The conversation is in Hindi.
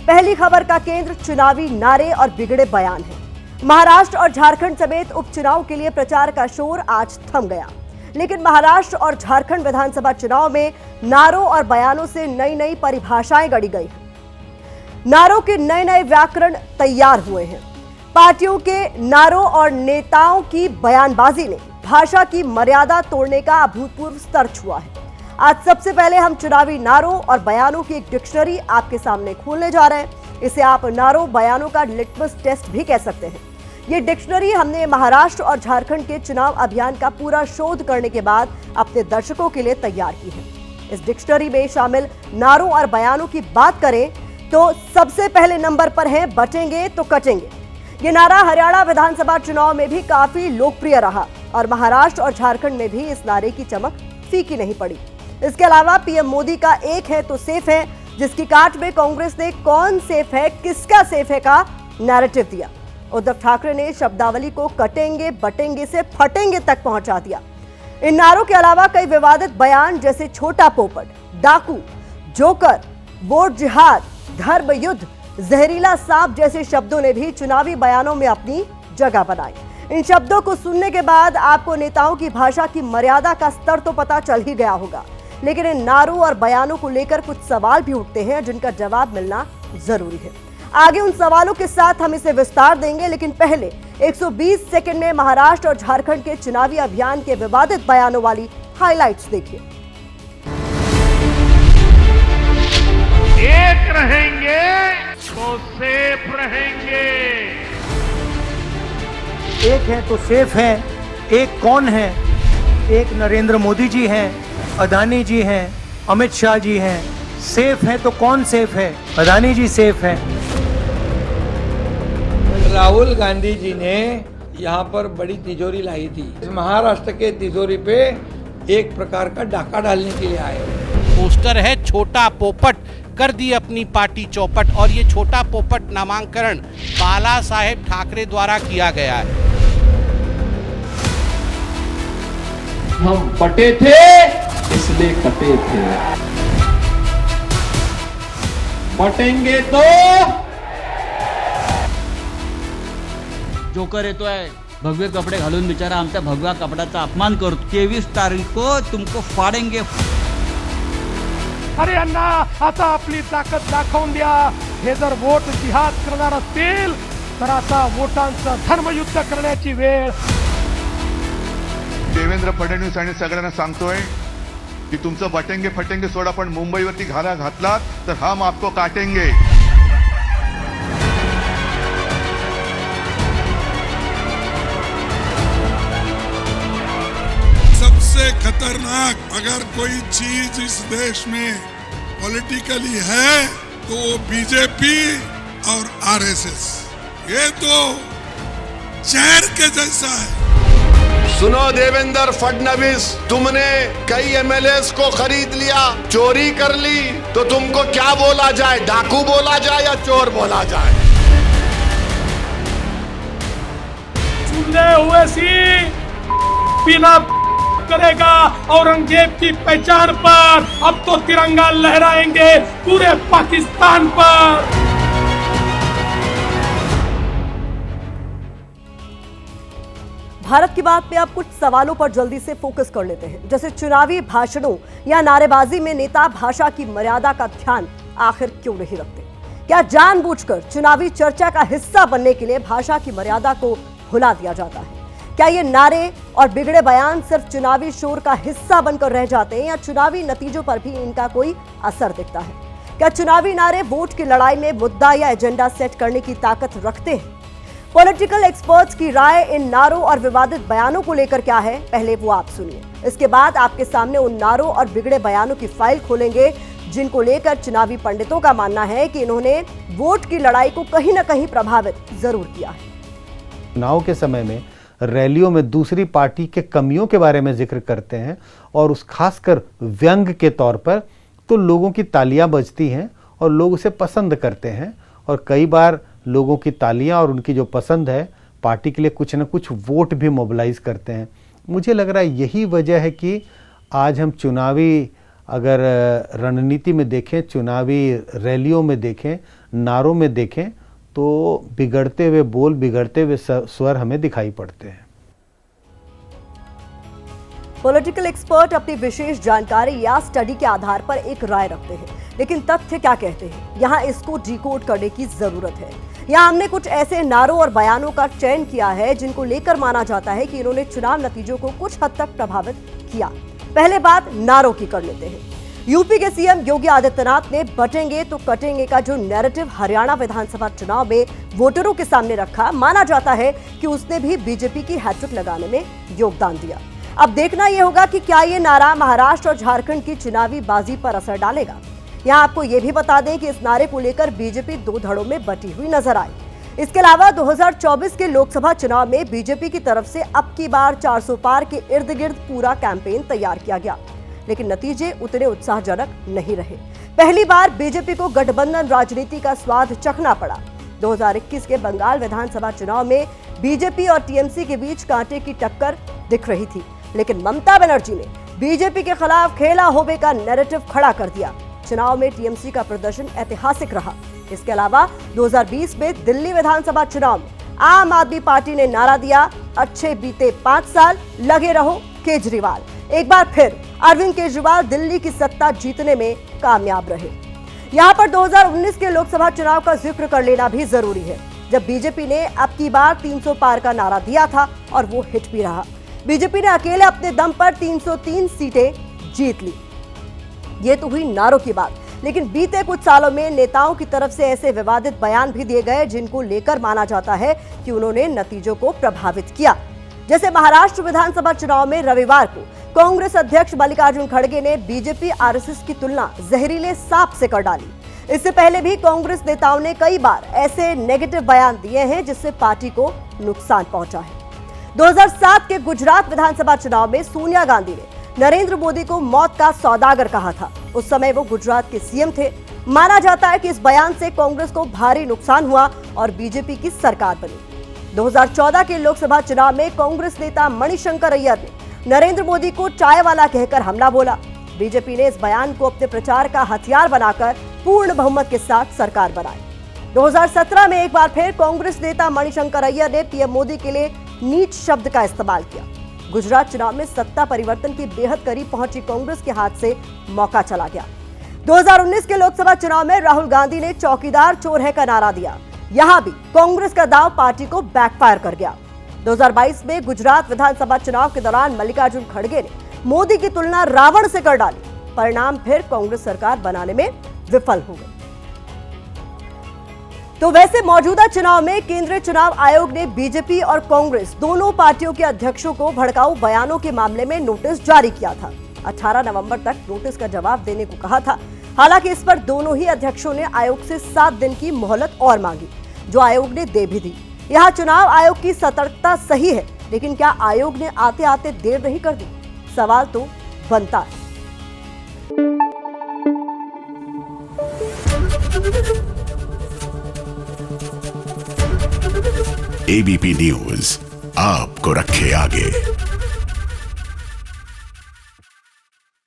पहली खबर का केंद्र चुनावी नारे और बिगड़े बयान है। महाराष्ट्र और झारखंड समेत उपचुनाव के लिए प्रचार का शोर आज थम गया, लेकिन महाराष्ट्र और झारखंड विधानसभा चुनाव में नारों और बयानों से नई नई परिभाषाएं गढ़ी गई हैं। नारों के नए नए व्याकरण तैयार हुए हैं। पार्टियों के नारों और नेताओं की बयानबाजी ने भाषा की मर्यादा तोड़ने का अभूतपूर्व स्तर छुआ है। आज सबसे पहले हम चुनावी नारों और बयानों की एक डिक्शनरी आपके सामने खोलने जा रहे हैं। इसे आप नारों बयानों का लिटमस टेस्ट भी कह सकते हैं। ये डिक्शनरी हमने महाराष्ट्र और झारखंड के चुनाव अभियान का पूरा शोध करने के बाद अपने दर्शकों के लिए तैयार की है। इस डिक्शनरी में शामिल नारों और बयानों की बात करें तो सबसे पहले नंबर पर है बटेंगे तो कटेंगे। ये नारा हरियाणा विधानसभा चुनाव में भी काफी लोकप्रिय रहा और महाराष्ट्र और झारखंड में भी इस नारे की चमक फीकी नहीं पड़ी। इसके अलावा पीएम मोदी का एक है तो सेफ है, जिसकी काट में कांग्रेस ने कौन सेफ है, किसका सेफ है का नैरेटिव दिया। उद्धव ठाकरे ने शब्दावली को कटेंगे बटेंगे से फटेंगे तक पहुंचा दिया। इन नारों के अलावा कई विवादित बयान जैसे छोटा पोपट, डाकू, जोकर, वोट जिहाद, धर्म युद्ध, जहरीला सांप जैसे शब्दों ने भी चुनावी बयानों में अपनी जगह बनाई। इन शब्दों को सुनने के बाद आपको नेताओं की भाषा की मर्यादा का स्तर तो पता चल ही गया होगा, लेकिन इन नारों और बयानों को लेकर कुछ सवाल भी उठते हैं जिनका जवाब मिलना जरूरी है। आगे उन सवालों के साथ हम इसे विस्तार देंगे, लेकिन पहले 120 सेकंड में महाराष्ट्र और झारखंड के चुनावी अभियान के विवादित बयानों वाली हाइलाइट्स देखिए। एक रहेंगे तो सेफ रहेंगे। एक है तो सेफ है। एक कौन है? एक नरेंद्र मोदी जी हैं, अदानी जी हैं, अमित शाह जी हैं। सेफ है तो कौन सेफ है? अदानी जी सेफ हैं। राहुल गांधी जी ने यहाँ पर बड़ी तिजोरी लाई थी। महाराष्ट्र के तिजोरी पे एक प्रकार का डाका डालने के लिए आए। पोस्टर है छोटा पोपट कर दी अपनी पार्टी चौपट, और ये छोटा पोपट नामांकन बाला साहेब ठाकरे द्वारा किया गया है। हम पटे थे इसलिए कटे थे, पटेंगे तो जोकर येतोय भगवे कपडे घालून बिचारा आमच्या भगव्या कपड्याचा अपमान करतो। 23 तारीख को तुमको फाड़ेंगे। अरे अण्णा, आता आपली ताकद दाखवून द्या। हे जर वोट जिहाद करणार असतील तर आता वोटांचं धर्मयुद्ध करण्याची वेळ। देवेंद्र फडणवीस आणि सगळ्यांना सांगतोय की तुमचं बटेंगे फटेंगे सोडा, पण मुंबईवरती घाला घातलात तर हम आपको काटेंगे। सबसे खतरनाक अगर कोई चीज इस देश में पॉलिटिकली है तो वो बीजेपी और आरएसएस। ये तो जहर के जैसा है। सुनो देवेंद्र फडणवीस, तुमने कई एमएलएस को खरीद लिया, चोरी कर ली, तो तुमको क्या बोला जाए? डाकू बोला जाए या चोर बोला जाए? चुने हुए सी बिना करेगा औरंगजेब की पहचान पर। अब तो तिरंगा लहराएंगे पूरे पाकिस्तान पर। भारत की बात में अब कुछ सवालों पर जल्दी से फोकस कर लेते हैं, जैसे चुनावी भाषणों या नारेबाजी में नेता भाषा की मर्यादा का ध्यान आखिर क्यों नहीं रखते? क्या जानबूझकर चुनावी चर्चा का हिस्सा बनने के लिए भाषा की मर्यादा को भुला दिया जाता है? क्या ये नारे और बिगड़े बयान सिर्फ चुनावी शोर का हिस्सा बनकर रह जाते हैं या चुनावी नतीजों पर भी इनका कोई असर दिखता है? क्या चुनावी नारे वोट की लड़ाई में मुद्दा या एजेंडा सेट करने की ताकत रखते हैं? पॉलिटिकल एक्सपर्ट्स की राय इन नारों और विवादित बयानों को लेकर क्या है, पहले वो आप सुनिए। इसके बाद आपके सामने उन नारों और बिगड़े बयानों की फाइल खोलेंगे जिनको लेकर चुनावी पंडितों का मानना है कि इन्होंने वोट की लड़ाई को कहीं ना कहीं प्रभावित जरूर किया है। चुनाव के समय में रैलियों में दूसरी पार्टी के कमियों के बारे में जिक्र करते हैं और उस खासकर व्यंग के तौर पर, तो लोगों की तालियां बजती हैं और लोग उसे पसंद करते हैं। और कई बार लोगों की तालियां और उनकी जो पसंद है पार्टी के लिए कुछ न कुछ वोट भी मोबिलाइज करते हैं। मुझे लग रहा है यही वजह है कि आज हम चुनावी अगर रणनीति में देखें, चुनावी रैलियों में देखें, नारों में देखें, तो बिगड़ते हुए बोल, बिगड़ते हुए स्वर हमें दिखाई पड़ते हैं। पॉलिटिकल एक्सपर्ट अपनी विशेष जानकारी या स्टडी के आधार पर एक राय रखते हैं, लेकिन तथ्य क्या कहते हैं, यहाँ इसको डिकोड करने की जरूरत है। यहाँ हमने कुछ ऐसे नारों और बयानों का चयन किया है जिनको लेकर माना जाता है कि इन्होंने चुनाव नतीजों को कुछ हद तक प्रभावित किया। पहले बात नारों की कर लेते हैं। यूपी के सीएम योगी आदित्यनाथ ने बटेंगे तो कटेंगे का जो नैरेटिव हरियाणा विधानसभा चुनाव में वोटरों के सामने रखा, माना जाता है कि उसने भी बीजेपी की हैट्रिक लगाने में योगदान दिया। अब देखना यह होगा कि क्या ये नारा महाराष्ट्र और झारखंड की चुनावी बाजी पर असर डालेगा। यहाँ आपको ये भी बता दें कि इस नारे को लेकर बीजेपी दो धड़ों में बटी हुई नजर आई। इसके अलावा 2024 के लोकसभा चुनाव में बीजेपी की तरफ से अब की बार 400 पार के इर्द गिर्द पूरा कैंपेन तैयार किया गया, लेकिन नतीजे उतने उत्साहजनक नहीं रहे। पहली बार बीजेपी को गठबंधन राजनीति का स्वाद चखना पड़ा। 2021 के बंगाल विधानसभा चुनाव में बीजेपी और टीएमसी के बीच कांटे की टक्कर दिख रही थी, लेकिन ममता बनर्जी ने बीजेपी के खिलाफ खेला होबे का नैरेटिव खड़ा कर दिया। चुनाव में टीएमसी का प्रदर्शन ऐतिहासिक रहा। इसके अलावा 2020 में दिल्ली विधानसभा चुनाव में आम आदमी पार्टी ने नारा दिया, अच्छे बीते 5 साल, लगे रहो केजरीवाल। एक बार फिर अरविंद केजरीवाल दिल्ली की सत्ता जीतने में कामयाब रहे। यहाँ पर 2019 के लोकसभा चुनाव का जिक्र कर लेना भी जरूरी है, जब बीजेपी ने अब की बार 300 पार का नारा दिया था और वो हिट भी रहा। बीजेपी ने अकेले अपने दम पर 303 सीटें जीत ली। ये तो हुई नारों की बात, लेकिन बीते कुछ सालों में नेताओं की तरफ से ऐसे विवादित बयान भी दिए गए जिनको लेकर माना जाता है कि उन्होंने नतीजों को प्रभावित किया। जैसे महाराष्ट्र विधानसभा चुनाव में रविवार को कांग्रेस अध्यक्ष मल्लिकार्जुन खड़गे ने बीजेपी आरएसएस की तुलना जहरीले सांप से कर डाली। इससे पहले भी कांग्रेस नेताओं ने कई बार ऐसे नेगेटिव बयान दिए हैं जिससे पार्टी को नुकसान पहुंचा है। 2007 के गुजरात विधानसभा चुनाव में सोनिया गांधी ने नरेंद्र मोदी को मौत का सौदागर कहा था। उस समय वो गुजरात के सीएम थे। माना जाता है कि इस बयान से कांग्रेस को भारी नुकसान हुआ और बीजेपी की सरकार बनी। 2014 के लोकसभा चुनाव में कांग्रेस नेता मणिशंकर अय्यर ने नरेंद्र मोदी को चाय वाला कहकर हमला बोला। बीजेपी ने इस बयान को अपने प्रचार का हथियार बनाकर पूर्ण बहुमत के साथ सरकार बनाई। 2017 में एक बार फिर कांग्रेस नेता मणिशंकर अय्यर ने पीएम मोदी के लिए नीच शब्द का इस्तेमाल किया। गुजरात चुनाव में सत्ता परिवर्तन की बेहद करीब पहुंची कांग्रेस के हाथ से मौका चला गया। 2019 के लोकसभा चुनाव में राहुल गांधी ने चौकीदार चोर है का नारा दिया। यहां भी कांग्रेस का दांव पार्टी को बैकफायर कर गया। 2022 में गुजरात विधानसभा चुनाव के दौरान मल्लिकार्जुन खड़गे ने मोदी की तुलना रावण से कर डाली। परिणाम फिर कांग्रेस सरकार बनाने में विफल हो गई। तो वैसे मौजूदा चुनाव में केंद्रीय चुनाव आयोग ने बीजेपी और कांग्रेस दोनों पार्टियों के अध्यक्षों को भड़काऊ बयानों के मामले में नोटिस जारी किया था। 18 नवंबर तक नोटिस का जवाब देने को कहा था। हालांकि इस पर दोनों ही अध्यक्षों ने आयोग से 7 दिन की मोहलत और मांगी, जो आयोग ने दे भी दी। यहाँ चुनाव आयोग की सतर्कता सही है, लेकिन क्या आयोग ने आते आते देर नहीं कर दी? सवाल तो बनता है। एबीपी न्यूज आपको रखे आगे।